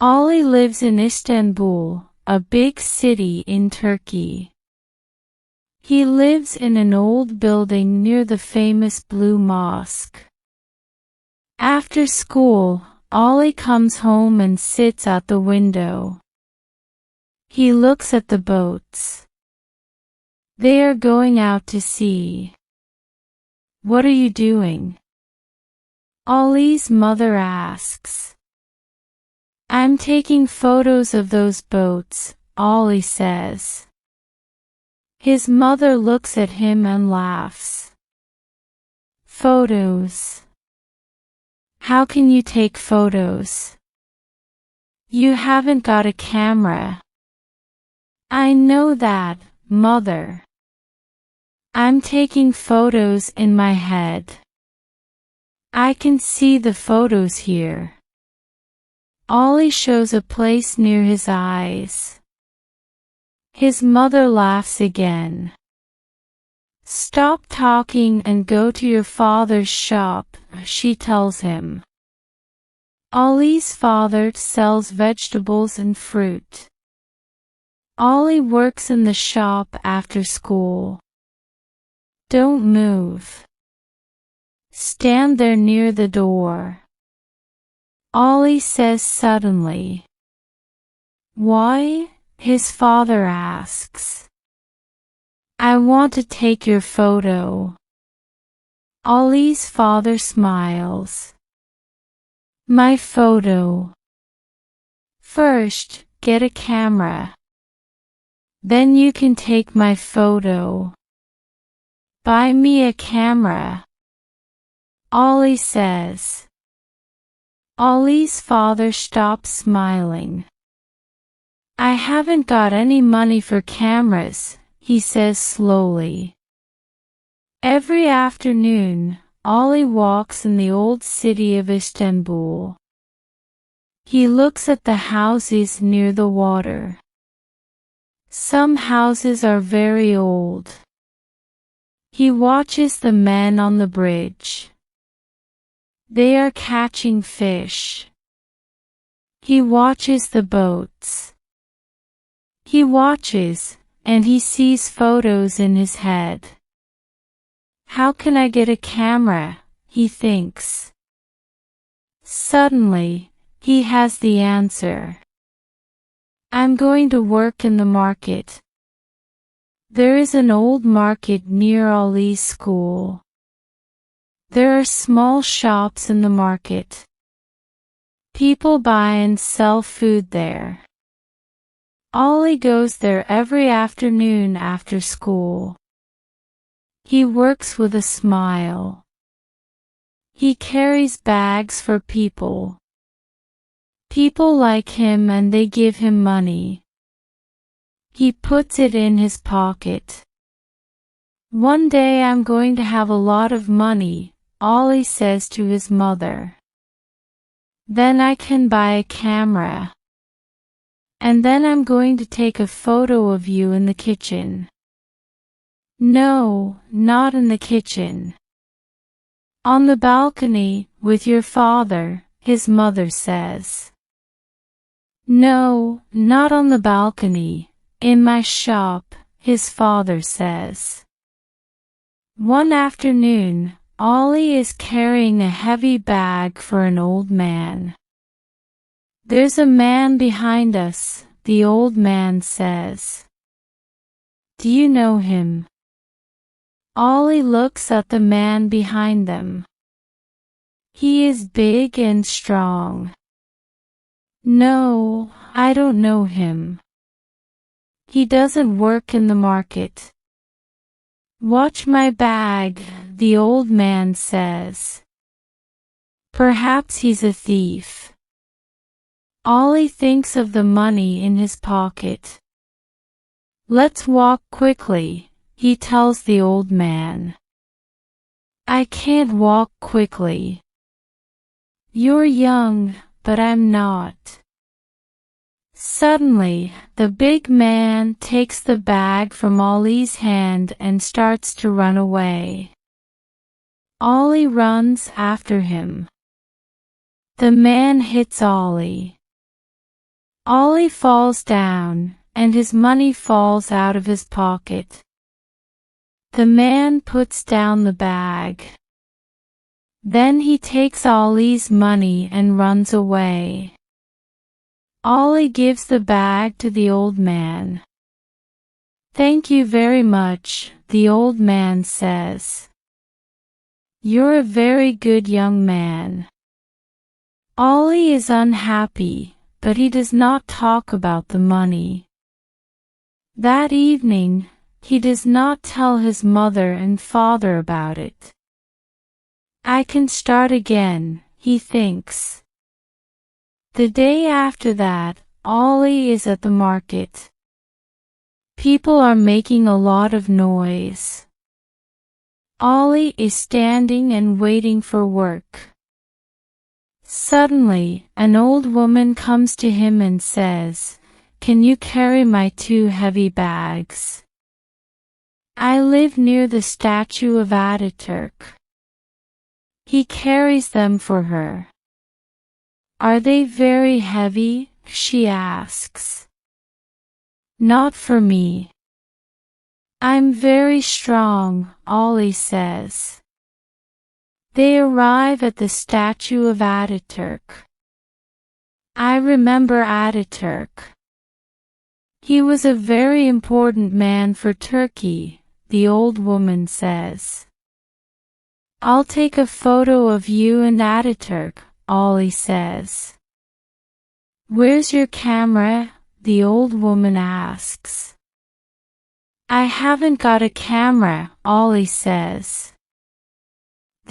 Ali lives in Istanbul, a big city in Turkey. He lives in an old building near the famous Blue Mosque. After school, Ali comes home and sits at the window. He looks at the boats. They are going out to sea. "What are you doing?" Ali's mother asks. "I'm taking photos of those boats," Ali says. His mother looks at him and laughs. "Photos? How can you take photos? You haven't got a camera." "I know that, Mother. I'm taking photos in my head. I can see the photos here." Ali shows a place near his eyes. His mother laughs again. "Stop talking and go to your father's shop," she tells him. Ali's father sells vegetables and fruit. Ali works in the shop after school. "Don't move. Stand there near the door," Ali says suddenly. "Why?" his father asks. "I want to take your photo." Ali's father smiles. "My photo? First, get a camera. Then you can take my photo. Buy me a camera," Ali says. Ali's father stops smiling. "I haven't got any money for cameras," he says slowly. Every afternoon, Ali walks in the old city of Istanbul. He looks at the houses near the water. Some houses are very old. He watches the men on the bridge. They are catching fish. He watches the boats. He watches, and he sees photos in his head. "How can I get a camera?" he thinks. Suddenly, he has the answer. "I'm going to work in the market." There is an old market near Ali's school. There are small shops in the market. People buy and sell food there. Ali goes there every afternoon after school. He works with a smile. He carries bags for people. People like him and they give him money. He puts it in his pocket. "One day I'm going to have a lot of money," Ali says to his mother. "Then I can buy a camera. And then I'm going to take a photo of you in the kitchen." "No, not in the kitchen. On the balcony, with your father," his mother says. "No, not on the balcony, in my shop," his father says. One afternoon, Ali is carrying a heavy bag for an old man. "There's a man behind us," the old man says. "Do you know him?" Ali looks at the man behind them. He is big and strong. "No, I don't know him. He doesn't work in the market." "Watch my bag," the old man says. "Perhaps he's a thief." Ali thinks of the money in his pocket. "Let's walk quickly," he tells the old man. "I can't walk quickly. You're young, but I'm not." Suddenly, the big man takes the bag from Ali's hand and starts to run away. Ali runs after him. The man hits Ali. Ollie falls down, and his money falls out of his pocket. The man puts down the bag. Then he takes Ollie's money and runs away. Ollie gives the bag to the old man. "Thank you very much," the old man says. "You're a very good young man." Ollie is unhappy, but he does not talk about the money. That evening, he does not tell his mother and father about it. "I can start again," he thinks. The day after that, Ollie is at the market. People are making a lot of noise. Ollie is standing and waiting for work. Suddenly, an old woman comes to him and says, "Can you carry my 2 heavy bags? I live near the statue of Ataturk." He carries them for her. "Are they very heavy?" she asks. "Not for me. I'm very strong," Ollie says. They arrive at the statue of Ataturk. "I remember Ataturk. He was a very important man for Turkey," the old woman says. "I'll take a photo of you and Ataturk," Ollie says. "Where's your camera?" the old woman asks. "I haven't got a camera," Ollie says.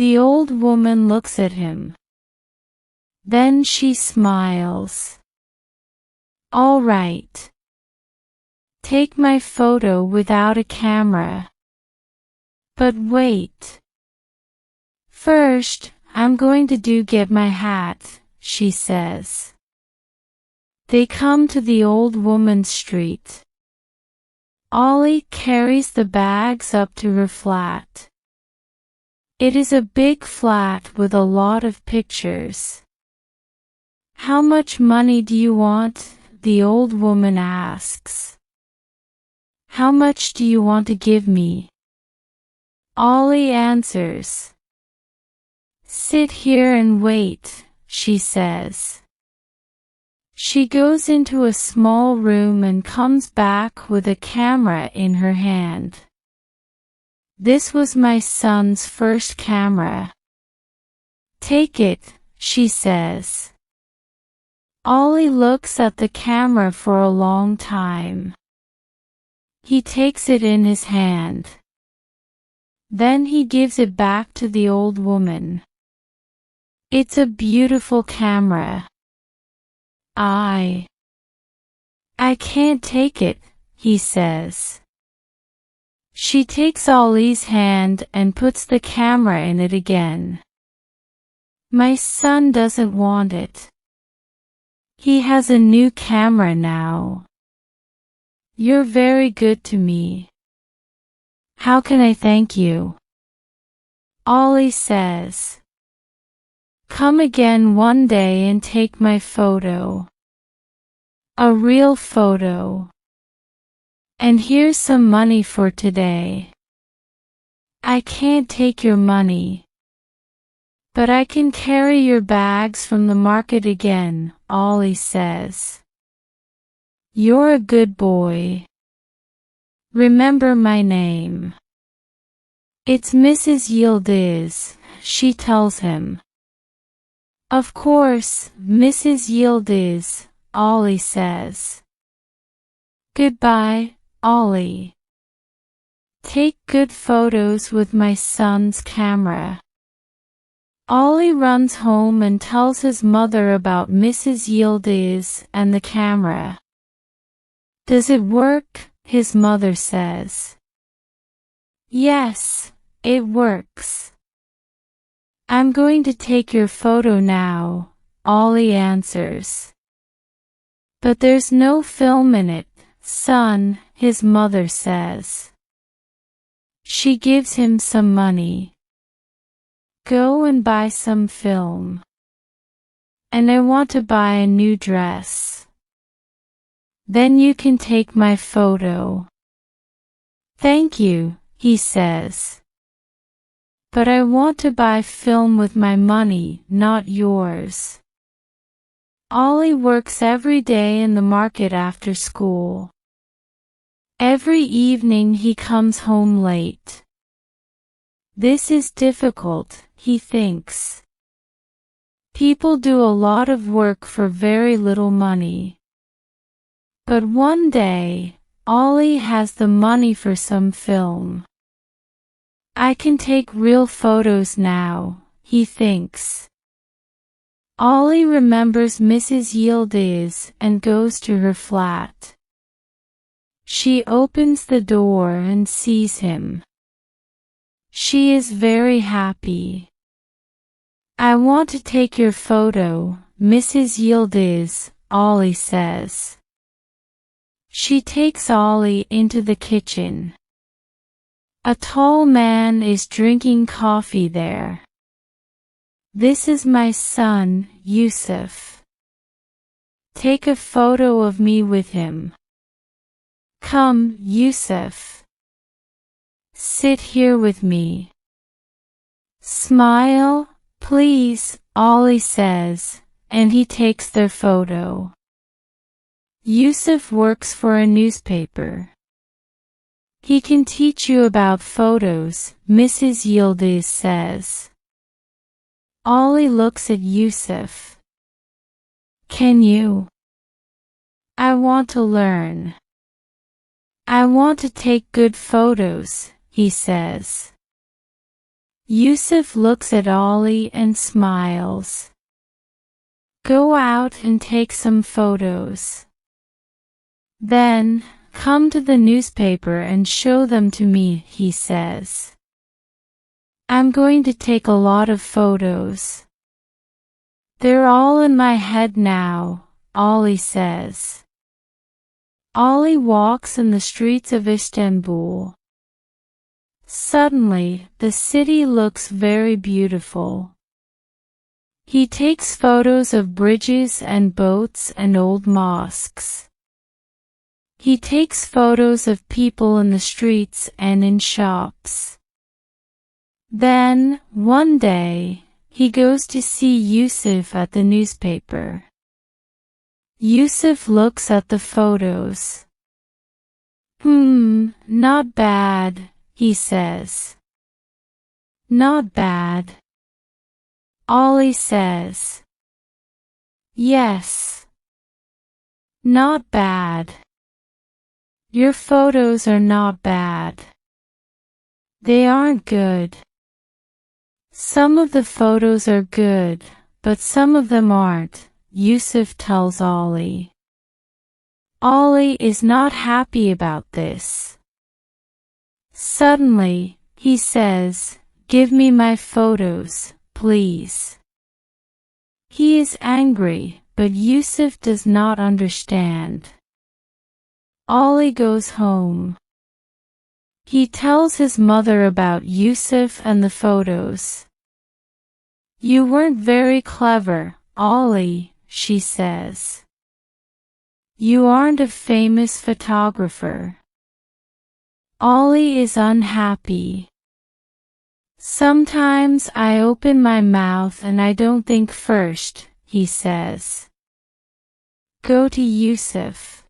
The old woman looks at him. Then she smiles. "All right. Take my photo without a camera. But wait. First, I'm going to get my hat," she says. They come to the old woman's street. Ollie carries the bags up to her flat. It is a big flat with a lot of pictures. "How much money do you want?" the old woman asks. "How much do you want to give me?" Ollie answers. "Sit here and wait," she says. She goes into a small room and comes back with a camera in her hand. "This was my son's first camera. Take it," she says. Ollie looks at the camera for a long time. He takes it in his hand. Then he gives it back to the old woman. "It's a beautiful camera." I can't take it," he says. She takes Ollie's hand and puts the camera in it again. "My son doesn't want it. He has a new camera now. You're very good to me. How can I thank you?" Ollie says. "Come again one day and take my photo. A real photo. And here's some money for today." "I can't take your money. But I can carry your bags from the market again," Ollie says. "You're a good boy. Remember my name. It's Mrs. Yildiz," she tells him. "Of course, Mrs. Yildiz," Ollie says. "Goodbye, Ollie. Take good photos with my son's camera." Ollie runs home and tells his mother about Mrs. Yildiz and the camera. "Does it work?" his mother says. "Yes, it works." "I'm going to take your photo now," Ollie answers. "But there's no film in it, son," his mother says. She gives him some money. "Go and buy some film. And I want to buy a new dress." Then you can take my photo. Thank you, he says. But I want to buy film with my money, not yours. Ollie works every day in the market after school. Every evening he comes home late. This is difficult, he thinks. People do a lot of work for very little money. But one day, Ollie has the money for some film. I can take real photos now, he thinks. Ollie remembers Mrs. Yildiz and goes to her flat. She opens the door and sees him. She is very happy. I want to take your photo, Mrs. Yildiz, Ollie says. She takes Ollie into the kitchen. A tall man is drinking coffee there. This is my son, Yousef. Take a photo of me with him. Come, Yousef. Sit here with me. Smile, please, Ollie says, and he takes their photo. Yousef works for a newspaper. He can teach you about photos, Mrs. Yildiz says. Ollie looks at Yousef. Can you? I want to learn. I want to take good photos, he says. Yousef looks at Ollie and smiles. Go out and take some photos. Then, come to the newspaper and show them to me, he says. I'm going to take a lot of photos. They're all in my head now, Ollie says. Ollie walks in the streets of Istanbul. Suddenly, the city looks very beautiful. He takes photos of bridges and boats and old mosques. He takes photos of people in the streets and in shops. Then, one day, he goes to see Yousef at the newspaper. Yousef looks at the photos. Not bad, he says. Not bad. Ollie says. Yes. Not bad. Your photos are not bad. They aren't good. Some of the photos are good, but some of them aren't, Yousef tells Ollie. Ollie is not happy about this. Suddenly, he says, give me my photos, please. He is angry, but Yousef does not understand. Ollie goes home. He tells his mother about Yousef and the photos. You weren't very clever, Ollie, she says. You aren't a famous photographer. Ollie is unhappy. Sometimes I open my mouth and I don't think first, he says. Go to Yousef.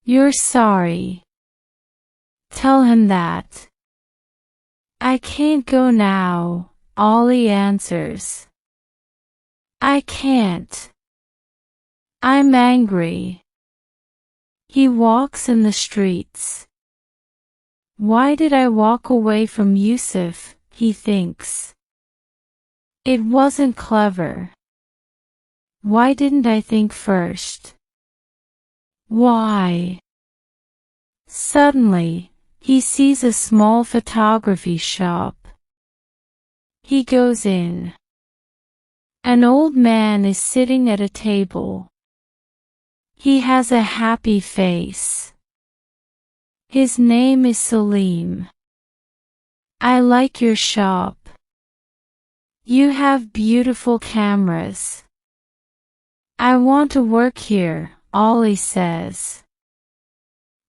You're sorry. Tell him that. I can't go now, Ollie answers. I can't. I'm angry. He walks in the streets. Why did I walk away from Yousef, he thinks. It wasn't clever. Why didn't I think first? Why? Suddenly, he sees a small photography shop. He goes in. An old man is sitting at a table. He has a happy face. His name is Salim. I like your shop. You have beautiful cameras. I want to work here, Ollie says.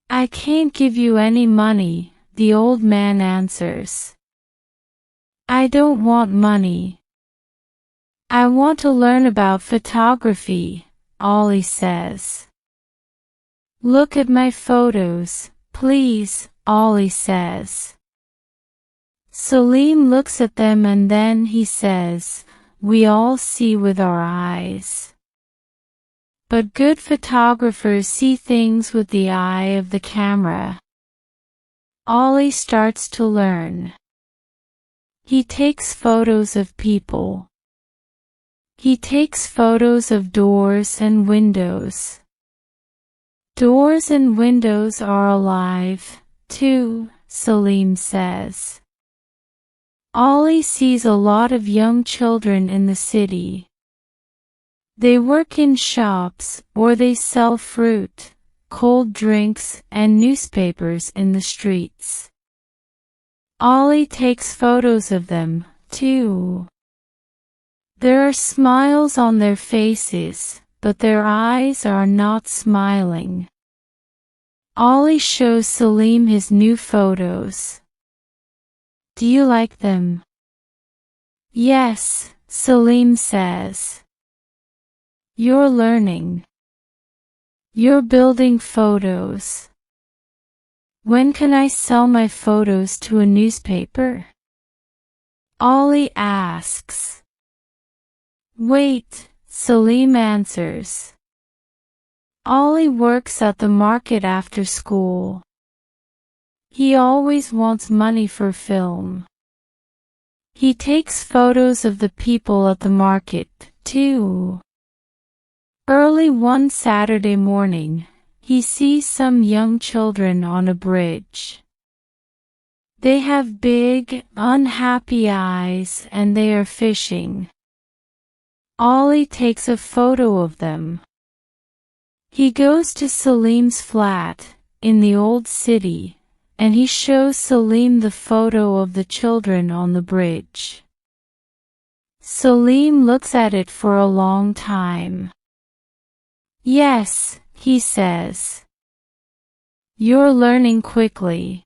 I can't give you any money, the old man answers. I don't want money. I want to learn about photography, Ollie says. Look at my photos, please, Ollie says. Salim looks at them and then he says, we all see with our eyes. But good photographers see things with the eye of the camera. Ollie starts to learn. He takes photos of people. He takes photos of doors and windows. Doors and windows are alive, too, Salim says. Ollie sees a lot of young children in the city. They work in shops or they sell fruit, cold drinks, and newspapers in the streets. Ollie takes photos of them, too. There are smiles on their faces, but their eyes are not smiling. Ollie shows Salim his new photos. Do you like them? Yes, Salim says. You're learning. You're building photos. When can I sell my photos to a newspaper? Ollie asks. Wait, Salim answers. Ollie works at the market after school. He always wants money for film. He takes photos of the people at the market, too. Early one Saturday morning, he sees some young children on a bridge. They have big, unhappy eyes and they are fishing. Ollie takes a photo of them. He goes to Salim's flat, in the old city, and he shows Salim the photo of the children on the bridge. Salim looks at it for a long time. Yes, he says. You're learning quickly.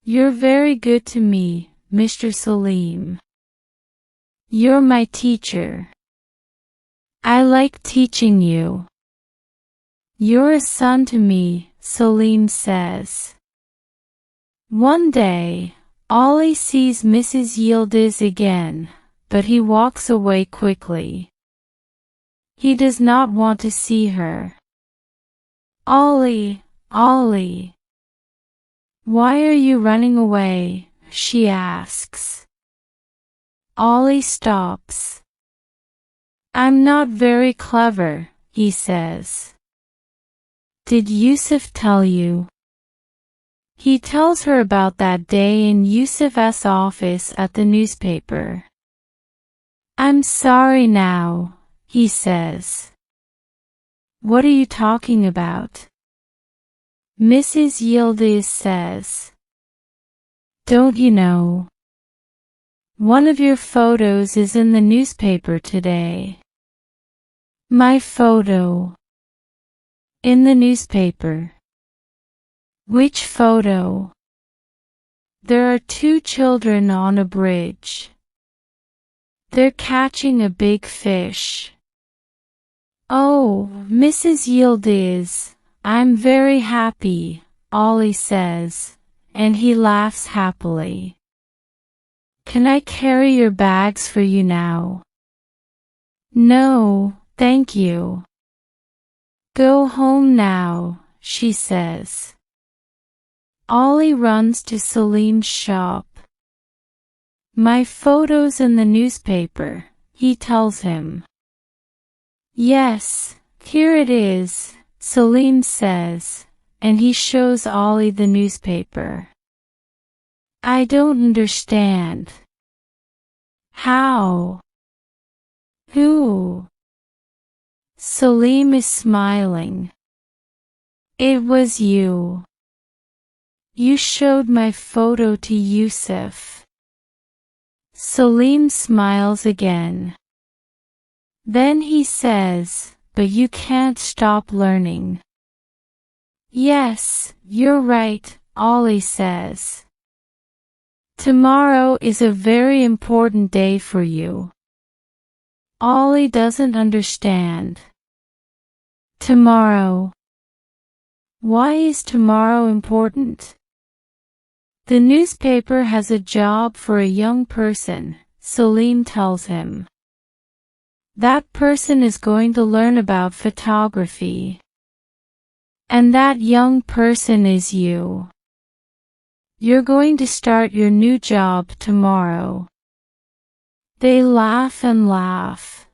You're very good to me, Mr. Salim. You're my teacher. I like teaching you. You're a son to me, Salim says. One day, Ollie sees Mrs. Yildiz again, but he walks away quickly. He does not want to see her. Ollie, Ollie. Why are you running away? She asks. Ollie stops. I'm not very clever, he says. Did Yousef tell you? He tells her about that day in Yousef's office at the newspaper. I'm sorry now, he says. What are you talking about? Mrs. Yildiz says. Don't you know? One of your photos is in the newspaper today. My photo. In the newspaper. Which photo? There are two children on a bridge. They're catching a big fish. Oh, Mrs. Yildiz, I'm very happy, Ollie says, and he laughs happily. Can I carry your bags for you now? No, thank you. Go home now, she says. Ollie runs to Salim's shop. My photo's in the newspaper, he tells him. Yes, here it is, Salim says, and he shows Ollie the newspaper. I don't understand. How? Who? Salim is smiling. It was you. You showed my photo to Yousef. Salim smiles again. Then he says, but you can't stop learning. Yes, you're right, Ollie says. Tomorrow is a very important day for you. Ollie doesn't understand. Tomorrow. Why is tomorrow important? The newspaper has a job for a young person, Salim tells him. That person is going to learn about photography. And that young person is you. You're going to start your new job tomorrow. They laugh and laugh.